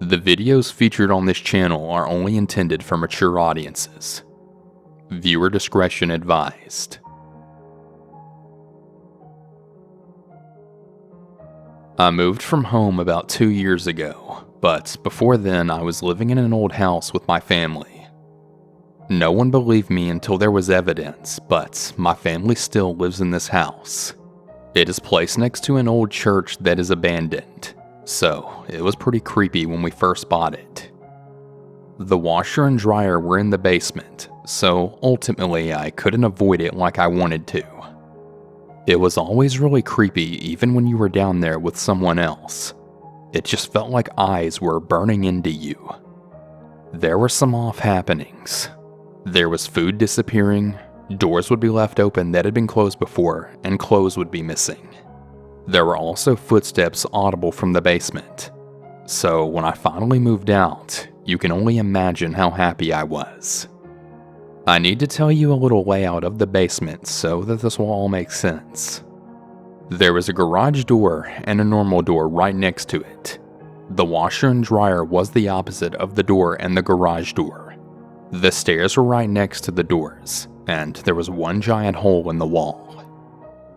The videos featured on this channel are only intended for mature audiences. Viewer discretion advised. I moved from home about 2 years ago, but before then I was living in an old house with my family. No one believed me until there was evidence, but my family still lives in this house. It is placed next to an old church that is abandoned, so it was pretty creepy when we first bought it. The washer and dryer were in the basement, so ultimately I couldn't avoid it like I wanted to. It was always really creepy even when you were down there with someone else. It just felt like eyes were burning into you. There were some off happenings. There was food disappearing, doors would be left open that had been closed before, and clothes would be missing. There were also footsteps audible from the basement. So when I finally moved out, you can only imagine how happy I was. I need to tell you a little layout of the basement so that this will all make sense. There was a garage door and a normal door right next to it. The washer and dryer was the opposite of the door and the garage door. The stairs were right next to the doors, and there was one giant hole in the wall.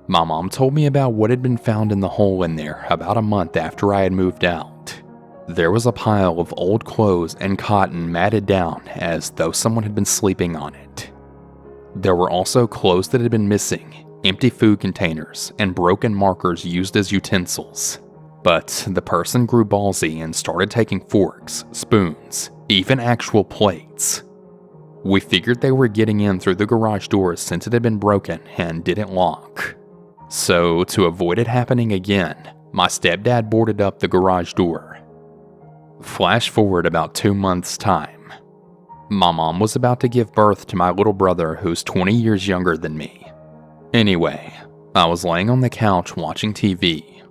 My mom told me about what had been found in the hole in there about a month after I had moved out. There was a pile of old clothes and cotton matted down as though someone had been sleeping on it. There were also clothes that had been missing, empty food containers, and broken markers used as utensils. But the person grew ballsy and started taking forks, spoons, even actual plates. We figured they were getting in through the garage doors since it had been broken and didn't lock. So to avoid it happening again, my stepdad boarded up the garage door. Flash forward about 2 months' time. My mom was about to give birth to my little brother who's 20 years younger than me. Anyway, I was laying on the couch watching TV.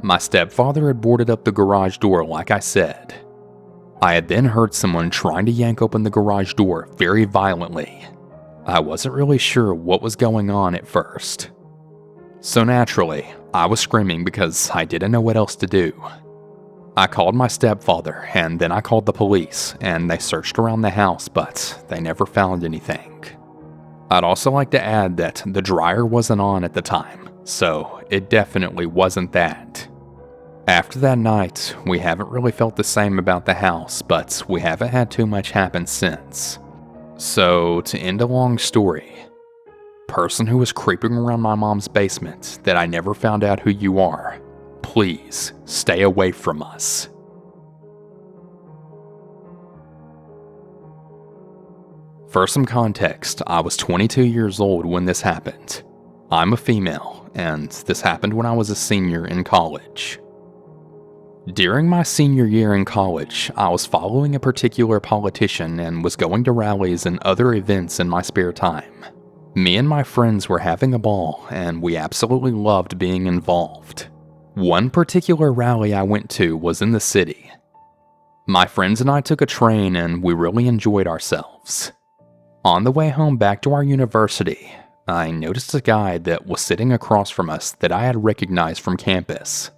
My stepfather had boarded up the garage door like I said. I had then heard someone trying to yank open the garage door very violently. I wasn't really sure what was going on at first. So naturally, I was screaming because I didn't know what else to do. I called my stepfather, and then I called the police, and they searched around the house, but they never found anything. I'd also like to add that the dryer wasn't on at the time, so it definitely wasn't that. After that night, we haven't really felt the same about the house, but we haven't had too much happen since. So, to end a long story, person who was creeping around my mom's basement that I never found out who you are, please stay away from us. For some context, I was 22 years old when this happened. I'm a female, and this happened when I was a senior in college. During my senior year in college, I was following a particular politician and was going to rallies and other events in my spare time. Me and my friends were having a ball, and we absolutely loved being involved. One particular rally I went to was in the city. My friends and I took a train and we really enjoyed ourselves. On the way home back to our university, I noticed a guy that was sitting across from us that I had recognized from campus.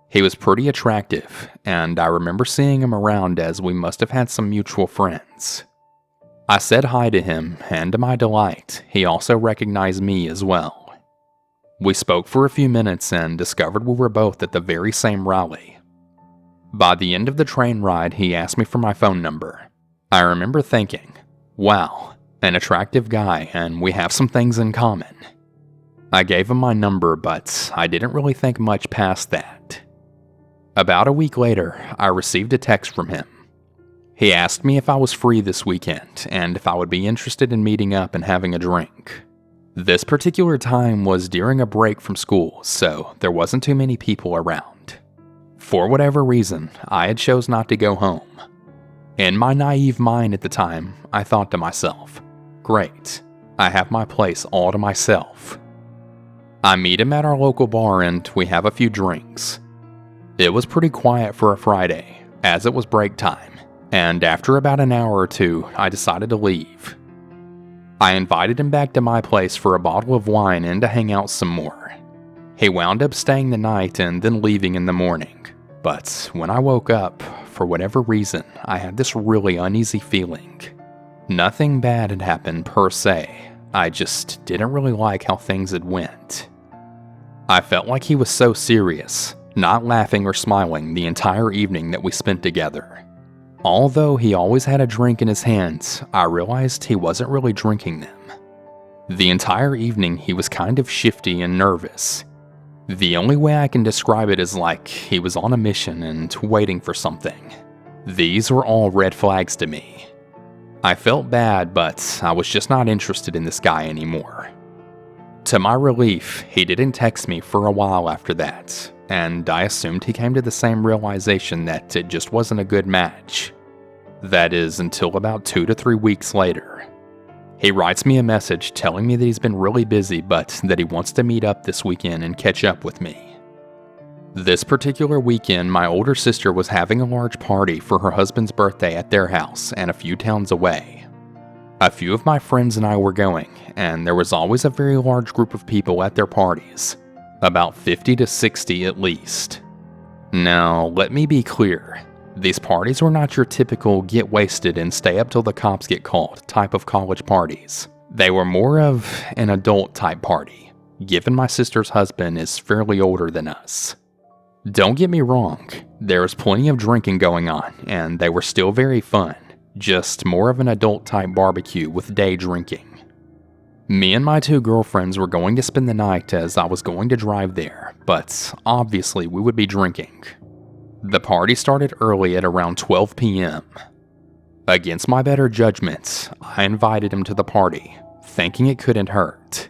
He was pretty attractive, and I remember seeing him around as we must have had some mutual friends. I said hi to him, and to my delight, he also recognized me as well. We spoke for a few minutes and discovered we were both at the very same rally. By the end of the train ride, he asked me for my phone number. I remember thinking, wow, an attractive guy, and we have some things in common. I gave him my number, but I didn't really think much past that. About a week later, I received a text from him. He asked me if I was free this weekend, and if I would be interested in meeting up and having a drink. This particular time was during a break from school, so there wasn't too many people around. For whatever reason, I had chose not to go home. In my naive mind at the time, I thought to myself, great, I have my place all to myself. I meet him at our local bar and we have a few drinks. It was pretty quiet for a Friday, as it was break time, and after about an hour or two, I decided to leave. I invited him back to my place for a bottle of wine and to hang out some more. He wound up staying the night and then leaving in the morning, but when I woke up, for whatever reason, I had this really uneasy feeling. Nothing bad had happened per se, I just didn't really like how things had went. I felt like he was so serious, not laughing or smiling the entire evening that we spent together. Although he always had a drink in his hands, I realized he wasn't really drinking them. The entire evening he was kind of shifty and nervous. The only way I can describe it is like he was on a mission and waiting for something. These were all red flags to me. I felt bad, but I was just not interested in this guy anymore. To my relief, he didn't text me for a while after that, and I assumed he came to the same realization that it just wasn't a good match. That is, until about 2 to 3 weeks later. He writes me a message telling me that he's been really busy, but that he wants to meet up this weekend and catch up with me. This particular weekend, my older sister was having a large party for her husband's birthday at their house and a few towns away. A few of my friends and I were going, and there was always a very large group of people at their parties, about 50 to 60 at least. Now, let me be clear. These parties were not your typical get wasted and stay up till the cops get called type of college parties. They were more of an adult type party, given my sister's husband is fairly older than us. Don't get me wrong, there was plenty of drinking going on, and they were still very fun, just more of an adult type barbecue with day drinking. Me and my 2 girlfriends were going to spend the night as I was going to drive there, but obviously we would be drinking. The party started early at around 12 p.m. Against my better judgment, I invited him to the party, thinking it couldn't hurt.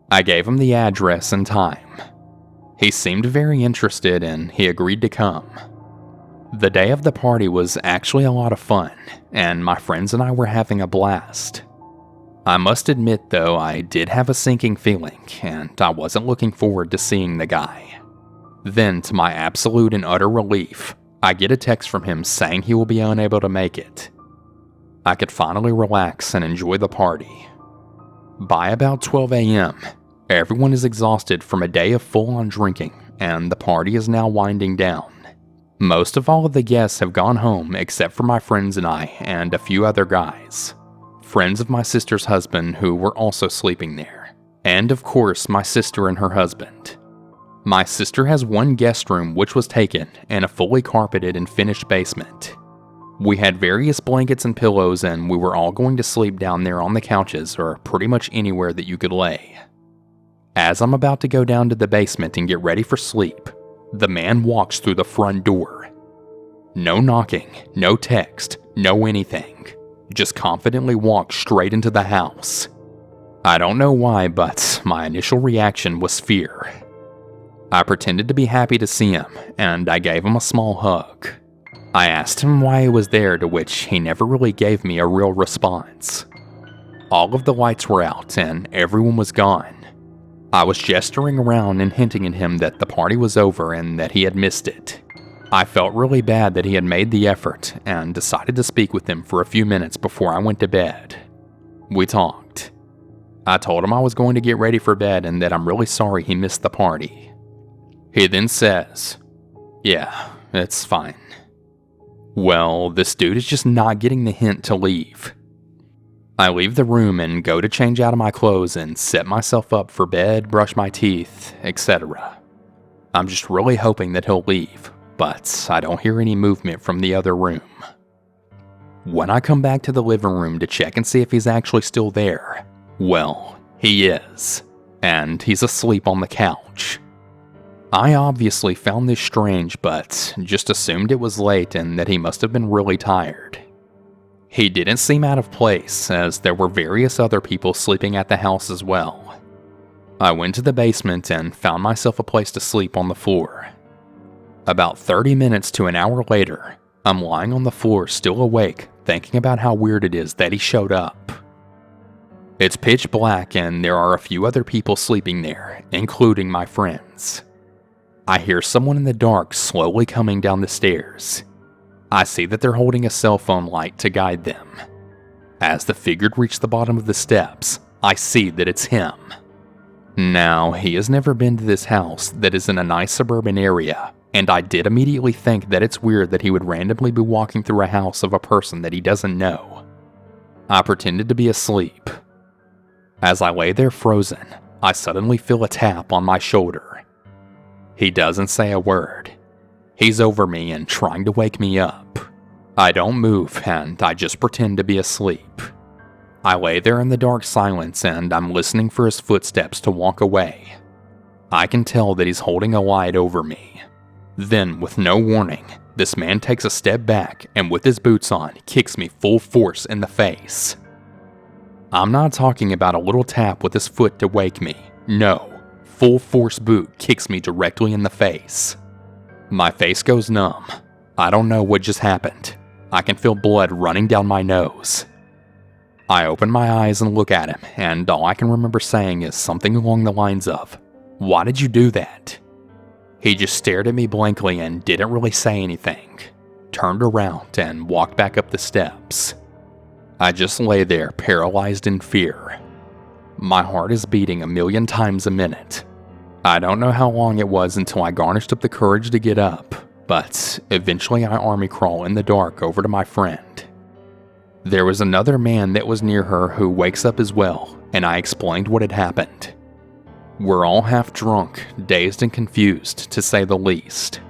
I gave him the address and time. He seemed very interested and he agreed to come. The day of the party was actually a lot of fun, and my friends and I were having a blast. I must admit though, I did have a sinking feeling, and I wasn't looking forward to seeing the guy. Then, to my absolute and utter relief, I get a text from him saying he will be unable to make it. I could finally relax and enjoy the party. By about 12 a.m., everyone is exhausted from a day of full-on drinking, and the party is now winding down. Most of all of the guests have gone home except for my friends and I and a few other guys. Friends of my sister's husband who were also sleeping there. And of course, my sister and her husband. My sister has one guest room which was taken and a fully carpeted and finished basement. We had various blankets and pillows and we were all going to sleep down there on the couches or pretty much anywhere that you could lay. As I'm about to go down to the basement and get ready for sleep, the man walks through the front door. No knocking, no text, no anything. Just confidently walks straight into the house. I don't know why, but my initial reaction was fear. I pretended to be happy to see him, and I gave him a small hug. I asked him why he was there, to which he never really gave me a real response. All of the lights were out, and everyone was gone. I was gesturing around and hinting at him that the party was over and that he had missed it. I felt really bad that he had made the effort, and decided to speak with him for a few minutes before I went to bed. We talked. I told him I was going to get ready for bed and that I'm really sorry he missed the party. He then says, "Yeah, it's fine." Well, this dude is just not getting the hint to leave. I leave the room and go to change out of my clothes and set myself up for bed, brush my teeth, etc. I'm just really hoping that he'll leave, but I don't hear any movement from the other room. When I come back to the living room to check and see if he's actually still there, well, he is, and he's asleep on the couch. I obviously found this strange, but just assumed it was late and that he must have been really tired. He didn't seem out of place, as there were various other people sleeping at the house as well. I went to the basement and found myself a place to sleep on the floor. About 30 minutes to an hour later, I'm lying on the floor still awake, thinking about how weird it is that he showed up. It's pitch black and there are a few other people sleeping there, including my friends. I hear someone in the dark slowly coming down the stairs. I see that they're holding a cell phone light to guide them. As the figure reached the bottom of the steps, I see that it's him. Now, he has never been to this house that is in a nice suburban area, And I did immediately think that it's weird that he would randomly be walking through a house of a person that he doesn't know. I pretended to be asleep. As I lay there frozen, I suddenly feel a tap on my shoulder. He doesn't say a word. He's over me and trying to wake me up. I don't move and I just pretend to be asleep. I lay there in the dark silence and I'm listening for his footsteps to walk away. I can tell that he's holding a light over me. Then, with no warning, this man takes a step back and with his boots on, kicks me full force in the face. I'm not talking about a little tap with his foot to wake me. No, full force boot kicks me directly in the face. My face goes numb. I don't know what just happened. I can feel blood running down my nose. I open my eyes and look at him, and all I can remember saying is something along the lines of, "Why did you do that?" He just stared at me blankly and didn't really say anything, turned around and walked back up the steps. I just lay there paralyzed in fear. My heart is beating 1,000,000 times a minute. I don't know how long it was until I garnished up the courage to get up, but eventually I army crawl in the dark over to my friend. There was another man that was near her who wakes up as well, and I explained what had happened. We're all half drunk, dazed and confused, to say the least.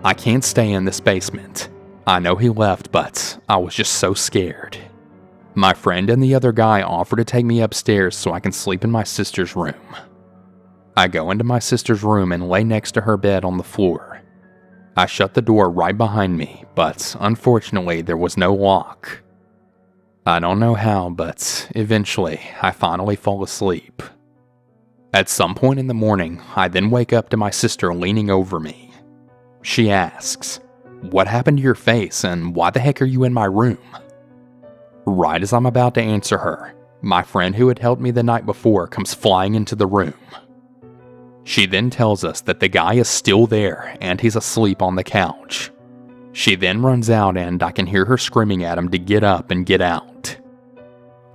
I can't stay in this basement. I know he left, but I was just so scared. My friend and the other guy offer to take me upstairs so I can sleep in my sister's room. I go into my sister's room and lay next to her bed on the floor. I shut the door right behind me, but unfortunately there was no lock. I don't know how, but eventually I finally fall asleep. At some point in the morning, I then wake up to my sister leaning over me. She asks, "What happened to your face and why the heck are you in my room?" Right as I'm about to answer her, my friend who had helped me the night before comes flying into the room. She then tells us that the guy is still there and he's asleep on the couch. She then runs out and I can hear her screaming at him to get up and get out.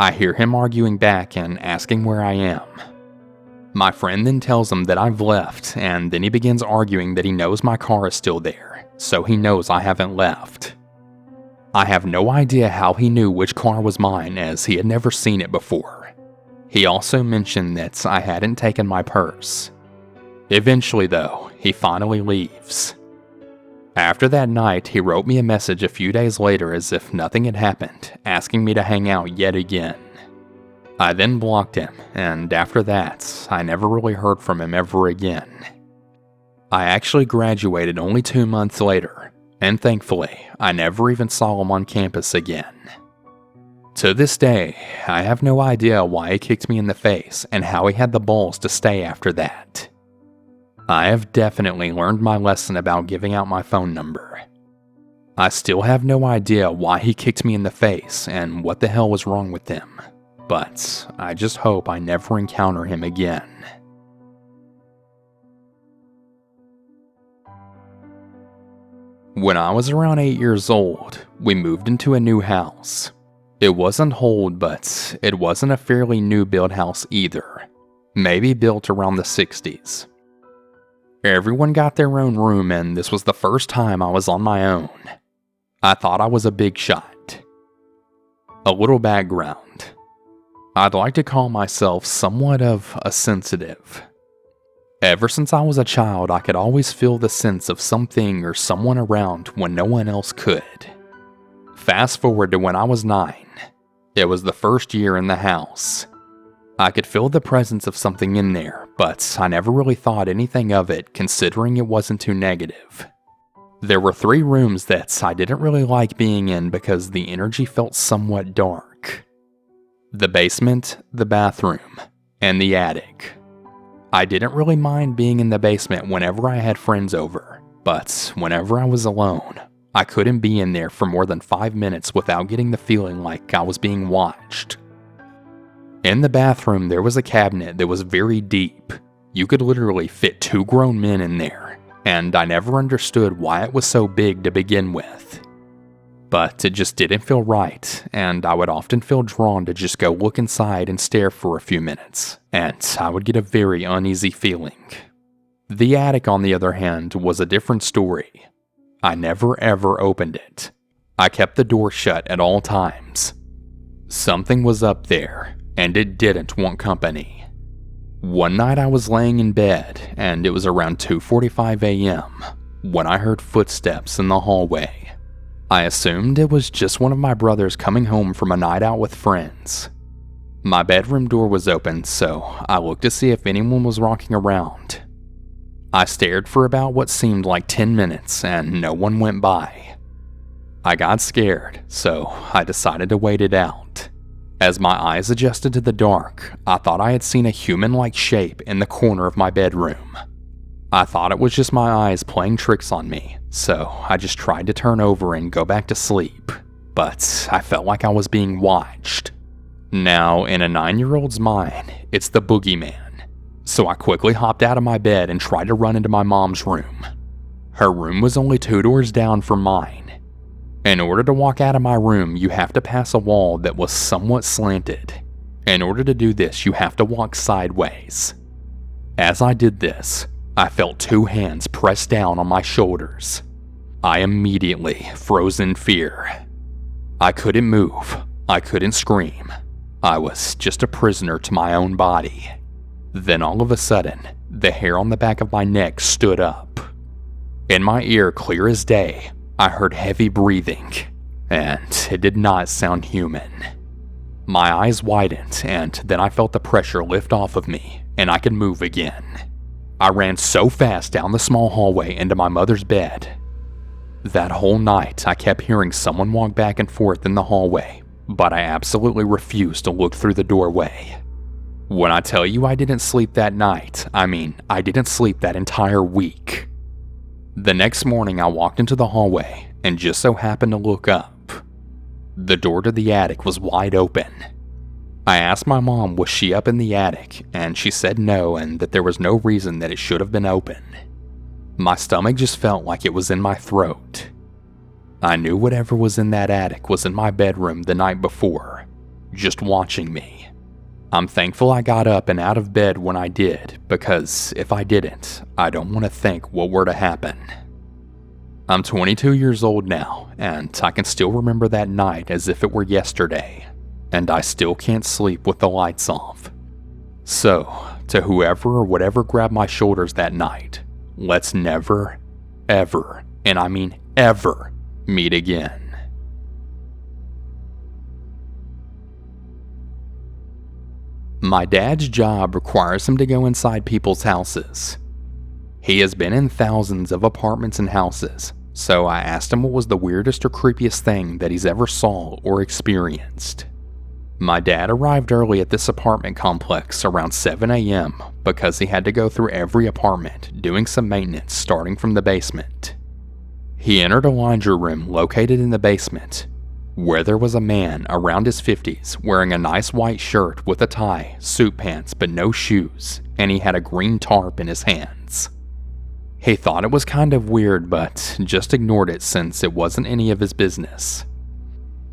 I hear him arguing back and asking where I am. My friend then tells him that I've left, and then he begins arguing that he knows my car is still there, so he knows I haven't left. I have no idea how he knew which car was mine, as he had never seen it before. He also mentioned that I hadn't taken my purse. Eventually though, he finally leaves. After that night, he wrote me a message a few days later as if nothing had happened, asking me to hang out yet again. I then blocked him, and after that, I never really heard from him ever again. I actually graduated only 2 months later, and thankfully, I never even saw him on campus again. To this day, I have no idea why he kicked me in the face and how he had the balls to stay after that. I have definitely learned my lesson about giving out my phone number. I still have no idea why he kicked me in the face and what the hell was wrong with him. But I just hope I never encounter him again. When I was around 8 years old, we moved into a new house. It wasn't old, but it wasn't a fairly new build house either. Maybe built around the 60s. Everyone got their own room, and this was the first time I was on my own. I thought I was a big shot. A little background. I'd like to call myself somewhat of a sensitive. Ever since I was a child, I could always feel the sense of something or someone around when no one else could. Fast forward to when I was 9. It was the first year in the house. I could feel the presence of something in there, but I never really thought anything of it considering it wasn't too negative. There were 3 rooms that I didn't really like being in because the energy felt somewhat dark. The basement, the bathroom, and the attic. I didn't really mind being in the basement whenever I had friends over, but whenever I was alone, I couldn't be in there for more than 5 minutes without getting the feeling like I was being watched. In the bathroom, there was a cabinet that was very deep. You could literally fit 2 grown men in there, and I never understood why it was so big to begin with. But it just didn't feel right, and I would often feel drawn to just go look inside and stare for a few minutes, and I would get a very uneasy feeling. The attic, on the other hand, was a different story. I never ever opened it. I kept the door shut at all times. Something was up there, and it didn't want company. One night I was laying in bed, and it was around 2:45 a.m. when I heard footsteps in the hallway. I assumed it was just one of my brothers coming home from a night out with friends. My bedroom door was open, so I looked to see if anyone was walking around. I stared for about what seemed like 10 minutes, and no one went by. I got scared, so I decided to wait it out. As my eyes adjusted to the dark, I thought I had seen a human-like shape in the corner of my bedroom. I thought it was just my eyes playing tricks on me, so I just tried to turn over and go back to sleep, but I felt like I was being watched. Now, in a 9-year-old's mind, it's the boogeyman, so I quickly hopped out of my bed and tried to run into my mom's room. Her room was only 2 doors down from mine. In order to walk out of my room, you have to pass a wall that was somewhat slanted. In order to do this, you have to walk sideways. As I did this, I felt 2 hands press down on my shoulders. I immediately froze in fear. I couldn't move. I couldn't scream. I was just a prisoner to my own body. Then all of a sudden, the hair on the back of my neck stood up. In my ear, clear as day, I heard heavy breathing, and it did not sound human. My eyes widened, and then I felt the pressure lift off of me, and I could move again. I ran so fast down the small hallway into my mother's bed. That whole night, I kept hearing someone walk back and forth in the hallway, but I absolutely refused to look through the doorway. When I tell you I didn't sleep that night, I mean I didn't sleep that entire week. The next morning I walked into the hallway and just so happened to look up. The door to the attic was wide open. I asked my mom was she up in the attic, and she said no and that there was no reason that it should have been open. My stomach just felt like it was in my throat. I knew whatever was in that attic was in my bedroom the night before, just watching me. I'm thankful I got up and out of bed when I did, because if I didn't, I don't want to think what were to happen. I'm 22 years old now, and I can still remember that night as if it were yesterday, and I still can't sleep with the lights off. So, to whoever or whatever grabbed my shoulders that night, let's never, ever, and I mean ever, meet again. My dad's job requires him to go inside people's houses. He has been in thousands of apartments and houses, so I asked him what was the weirdest or creepiest thing that he's ever saw or experienced. My dad arrived early at this apartment complex around 7 a.m. because he had to go through every apartment doing some maintenance starting from the basement. He entered a laundry room located in the basement, where there was a man around his 50s wearing a nice white shirt with a tie, suit pants, but no shoes, and he had a green tarp in his hands. He thought it was kind of weird, but just ignored it since it wasn't any of his business.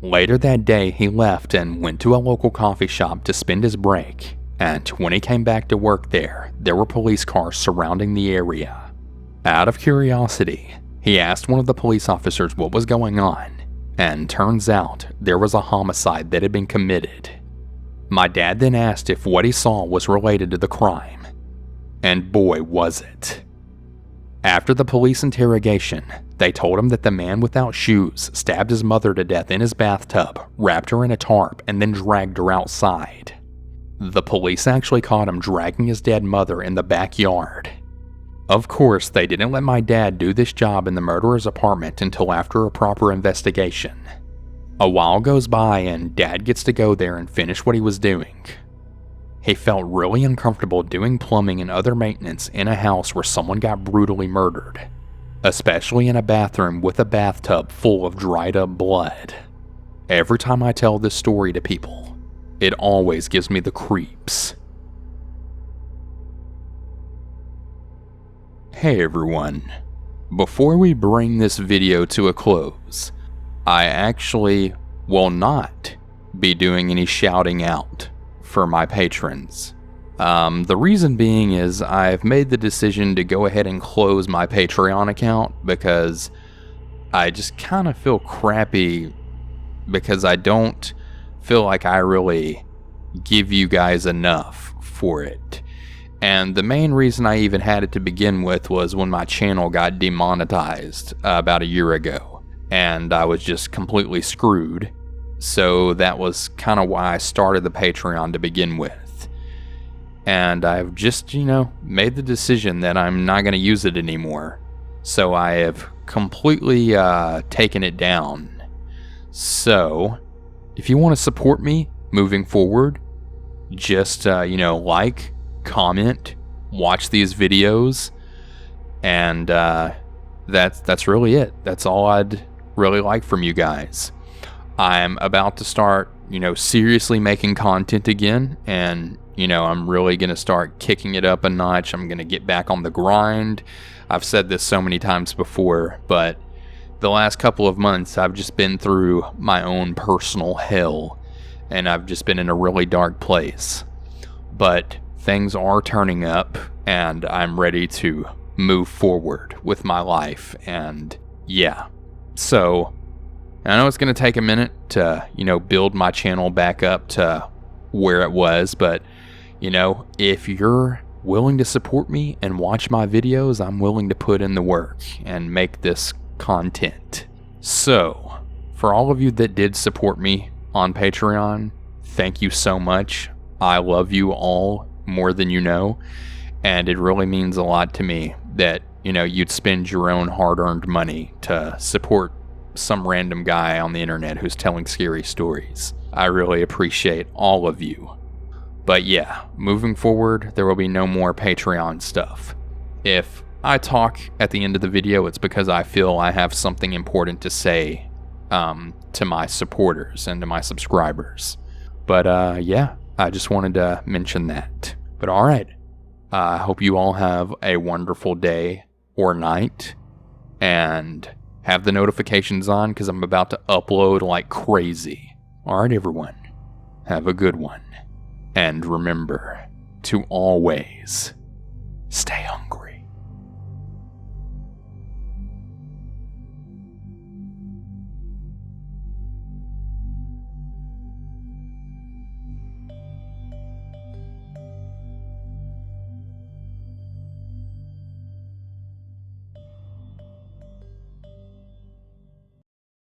Later that day, he left and went to a local coffee shop to spend his break, and when he came back to work there were police cars surrounding the area. Out of curiosity, he asked one of the police officers what was going on, and turns out there was a homicide that had been committed. My dad then asked if what he saw was related to the crime, and boy was it. After the police interrogation, they told him that the man without shoes stabbed his mother to death in his bathtub, wrapped her in a tarp, and then dragged her outside. The police actually caught him dragging his dead mother in the backyard. Of course, they didn't let my dad do this job in the murderer's apartment until after a proper investigation. A while goes by and Dad gets to go there and finish what he was doing. He felt really uncomfortable doing plumbing and other maintenance in a house where someone got brutally murdered, especially in a bathroom with a bathtub full of dried up blood. Every time I tell this story to people, it always gives me the creeps. Hey everyone, before we bring this video to a close, I actually will not be doing any shouting out for my patrons. The reason being is I've made the decision to go ahead and close my Patreon account because I just kind of feel crappy because I don't feel like I really give you guys enough for it. And the main reason I even had it to begin with was when my channel got demonetized about a year ago, and I was just completely screwed. So that was kind of why I started the Patreon to begin with. And I've just, made the decision that I'm not going to use it anymore. So I have completely taken it down. So if you want to support me moving forward, just, like, comment, watch these videos, and that's really it. That's all I'd really like from you guys. I'm about to start, seriously making content again, and, I'm really going to start kicking it up a notch. I'm going to get back on the grind. I've said this so many times before, but the last couple of months, I've just been through my own personal hell, and I've just been in a really dark place. But things are turning up, and I'm ready to move forward with my life, and yeah. So, I know it's going to take a minute to, build my channel back up to where it was, but, if you're willing to support me and watch my videos, I'm willing to put in the work and make this content. So, for all of you that did support me on Patreon, thank you so much. I love you all more than you know, and it really means a lot to me that, you'd spend your own hard-earned money to support some random guy on the internet who's telling scary stories. I really appreciate all of you. But yeah, moving forward, there will be no more Patreon stuff. If I talk at the end of the video, it's because I feel I have something important to say to my supporters and to my subscribers. But yeah, I just wanted to mention that. But alright, I hope you all have a wonderful day or night, and have the notifications on because I'm about to upload like crazy. Alright everyone, have a good one. And remember to always stay hungry.